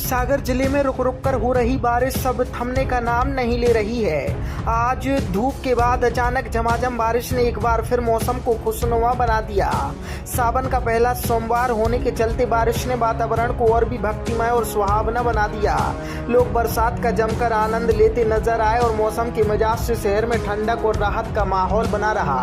सागर जिले में रुक रुक कर हो रही बारिश अब थमने का नाम नहीं ले रही है। आज धूप के बाद अचानक झमाझम बारिश ने एक बार फिर मौसम को खुशनुमा बना दिया। सावन का पहला सोमवार होने के चलते बारिश ने वातावरण को और भी भक्तिमय और सुहावना बना दिया। लोग बरसात का जमकर आनंद लेते नजर आए और मौसम के मिजाज से शहर में ठंडक और राहत का माहौल बना रहा।